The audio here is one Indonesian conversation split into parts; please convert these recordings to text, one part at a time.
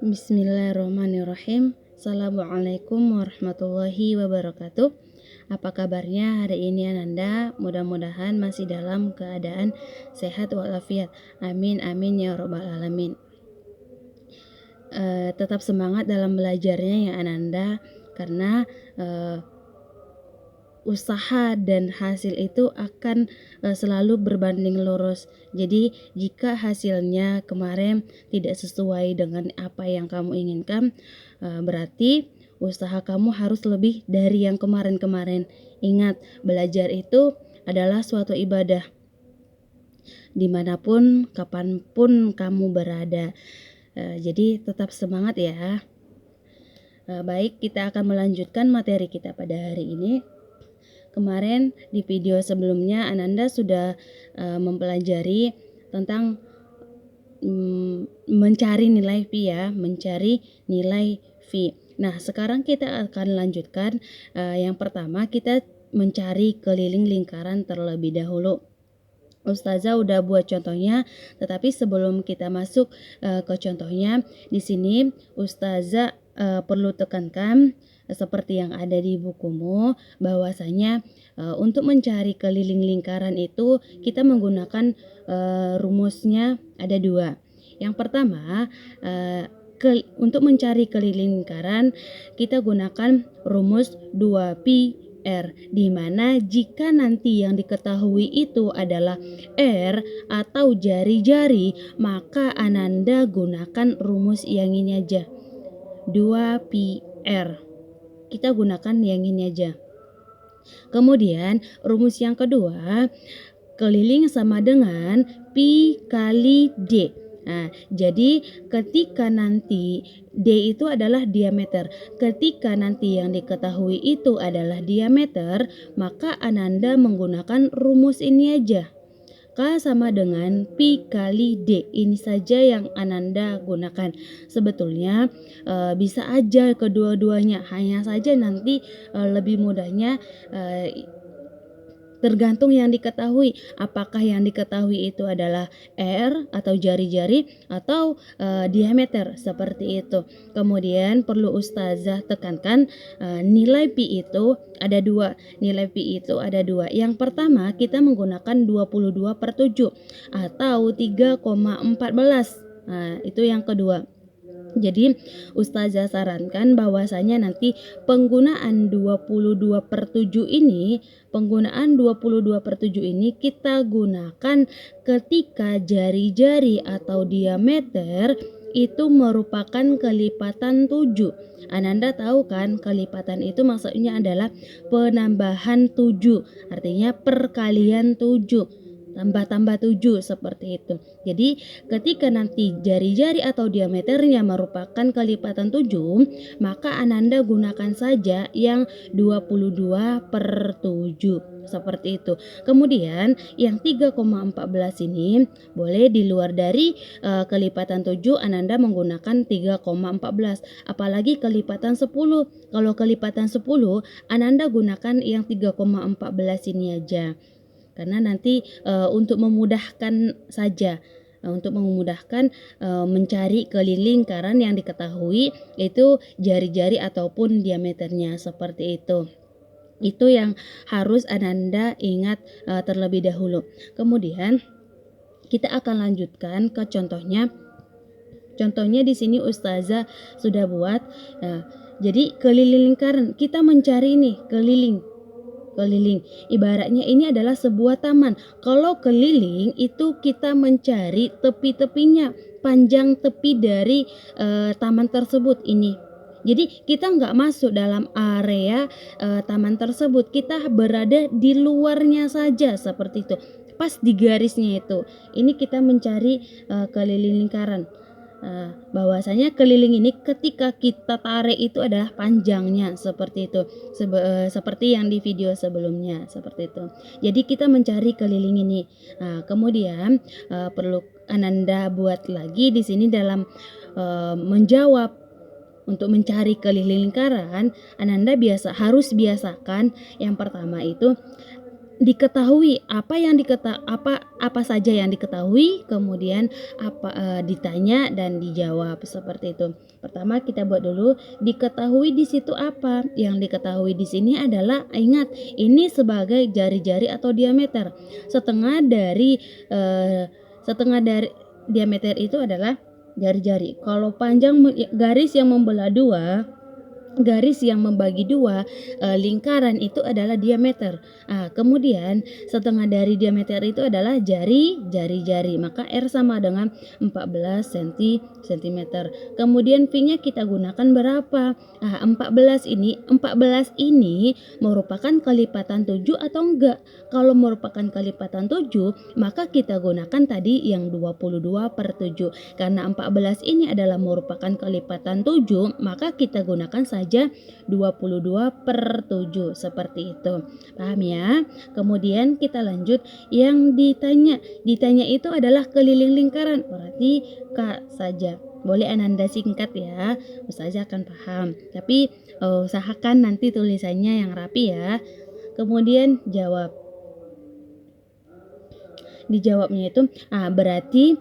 Bismillahirrahmanirrahim. Assalamualaikum warahmatullahi wabarakatuh. Apa kabarnya hari ini Ananda? Mudah-mudahan masih dalam keadaan sehat walafiat. Amin amin ya rabbal alamin. Tetap semangat dalam belajarnya ya Ananda, karena usaha dan hasil itu akan selalu berbanding lurus. Jadi jika hasilnya kemarin tidak sesuai dengan apa yang kamu inginkan, berarti usaha kamu harus lebih dari yang kemarin-kemarin. Ingat, belajar itu adalah suatu ibadah dimanapun, kapanpun kamu berada. Jadi tetap semangat ya. Baik, kita akan melanjutkan materi kita pada hari ini. Kemarin di video sebelumnya Ananda sudah mempelajari tentang mencari nilai V ya, mencari nilai V. Nah, sekarang kita akan lanjutkan. Yang pertama kita mencari keliling lingkaran terlebih dahulu. Ustazah udah buat contohnya, tetapi sebelum kita masuk ke contohnya, di sini Ustazah perlu tekankan seperti yang ada di bukumu, bahwasanya untuk mencari keliling lingkaran itu kita menggunakan rumusnya ada dua. Yang pertama, untuk mencari keliling lingkaran kita gunakan rumus 2pi R, di mana jika nanti yang diketahui itu adalah R atau jari-jari, maka Ananda gunakan rumus yang ini aja, 2pi R. Kita gunakan yang ini aja. Kemudian rumus yang kedua, keliling sama dengan pi kali D. Nah, jadi ketika nanti D itu adalah diameter, ketika nanti yang diketahui itu adalah diameter, maka Ananda menggunakan rumus ini aja. K sama dengan pi kali D. Ini saja yang Ananda gunakan. Sebetulnya bisa aja kedua-duanya, hanya saja nanti lebih mudahnya tergantung yang diketahui. Apakah yang diketahui itu adalah R atau jari-jari atau diameter, seperti itu. Kemudian perlu Ustazah tekankan, nilai pi itu ada dua. Nilai pi itu ada dua. Yang pertama kita menggunakan 22/7 atau 3,14. Nah, itu yang kedua. Jadi Ustazah sarankan bahwasanya nanti penggunaan 22/7 ini, kita gunakan ketika jari-jari atau diameter itu merupakan kelipatan 7. Ananda tahu kan, kelipatan itu maksudnya adalah penambahan 7, artinya perkalian 7. Tambah-tambah 7, seperti itu. Jadi ketika nanti jari-jari atau diameternya merupakan kelipatan 7, maka Ananda gunakan saja yang 22/7, seperti itu. Kemudian yang 3,14 ini boleh di luar dari kelipatan 7, Ananda menggunakan 3,14. Apalagi kelipatan 10. Kalau kelipatan 10, Ananda gunakan yang 3,14 ini aja. Karena nanti untuk memudahkan saja, untuk memudahkan mencari keliling lingkaran yang diketahui itu jari-jari ataupun diameternya, seperti itu. Itu yang harus Ananda ingat terlebih dahulu. Kemudian kita akan lanjutkan ke contohnya. Contohnya di sini Ustazah sudah buat. Jadi keliling lingkaran kita mencari nih keliling. Ibaratnya ini adalah sebuah taman. Kalau keliling itu kita mencari tepi-tepinya, panjang tepi dari taman tersebut ini. Jadi kita nggak masuk dalam area taman tersebut, kita berada di luarnya saja, seperti itu. Pas di garisnya itu. Ini kita mencari keliling lingkaran. Bahwasanya keliling ini ketika kita tarik itu adalah panjangnya, seperti itu. Seperti yang di video sebelumnya, seperti itu. Jadi kita mencari keliling ini. Kemudian perlu Ananda buat lagi di sini dalam menjawab untuk mencari keliling lingkaran. Ananda harus biasakan yang pertama itu diketahui apa saja yang diketahui, kemudian ditanya dan dijawab seperti itu. Pertama kita buat dulu diketahui di situ apa. Yang diketahui di sini adalah, ingat ini sebagai jari-jari atau diameter. Setengah dari diameter itu adalah jari-jari. Kalau panjang garis yang membelah dua, garis yang membagi dua lingkaran itu adalah diameter. Kemudian setengah dari diameter itu adalah jari-jari. Maka R sama dengan 14 cm. Kemudian V-nya kita gunakan berapa? 14 ini merupakan kelipatan 7 atau enggak? Kalau merupakan kelipatan 7, maka kita gunakan tadi yang 22/7. Karena 14 ini adalah merupakan kelipatan 7, maka kita gunakan saja 22/7 seperti itu. Paham ya? Kemudian kita lanjut yang ditanya itu adalah keliling lingkaran, berarti K saja. Boleh Ananda singkat ya, Ustazah akan paham. Tapi usahakan nanti tulisannya yang rapi ya. Kemudian dijawabnya itu berarti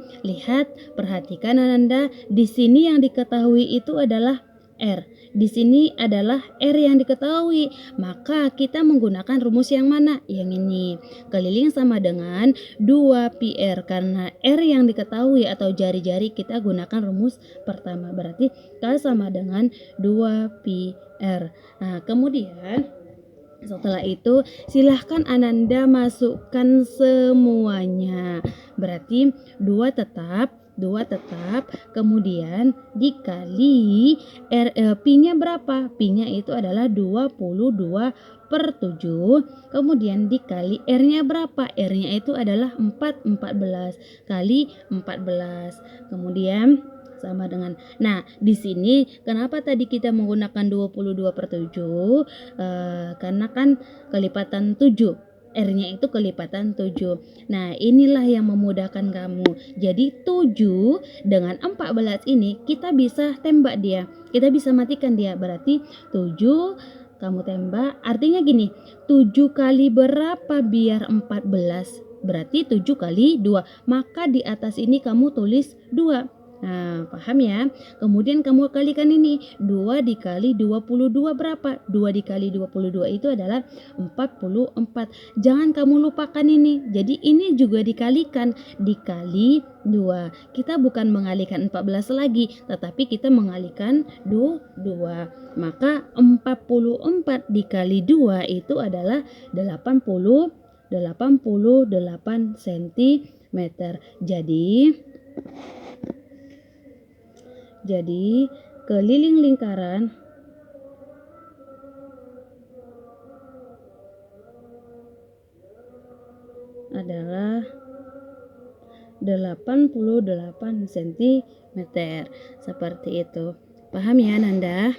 perhatikan Ananda, di sini yang diketahui itu adalah R. Di sini adalah R yang diketahui. Maka kita menggunakan rumus yang mana? Yang ini. Keliling sama dengan 2πr. Karena R yang diketahui atau jari-jari, kita gunakan rumus pertama. Berarti K sama dengan 2πr. Kemudian setelah itu silahkan Ananda masukkan semuanya. Berarti 2 tetap, kemudian dikali Pi-nya berapa? Pi-nya itu adalah 22/7. Kemudian dikali R-nya berapa? R-nya itu adalah 14 kali 14. Kemudian sama dengan, di sini kenapa tadi kita menggunakan 22/7? Karena kan kelipatan 7, R-nya itu kelipatan 7. Nah, inilah yang memudahkan kamu. Jadi 7 dengan 14 ini kita bisa tembak dia. Kita bisa matikan dia. Berarti 7 kamu tembak. Artinya gini, 7 kali berapa biar 14? Berarti 7 kali 2. Maka di atas ini kamu tulis 2. Paham ya? Kemudian kamu kalikan ini, 2 dikali 22 berapa? 2 dikali 22 itu adalah 44. Jangan kamu lupakan ini. Jadi ini juga dikalikan, dikali 2. Kita bukan mengalikan 14 lagi, tetapi kita mengalikan 2. Maka 44 dikali 2 itu adalah 88 cm. Jadi keliling lingkaran adalah 88 cm. Seperti itu. Paham ya Nanda?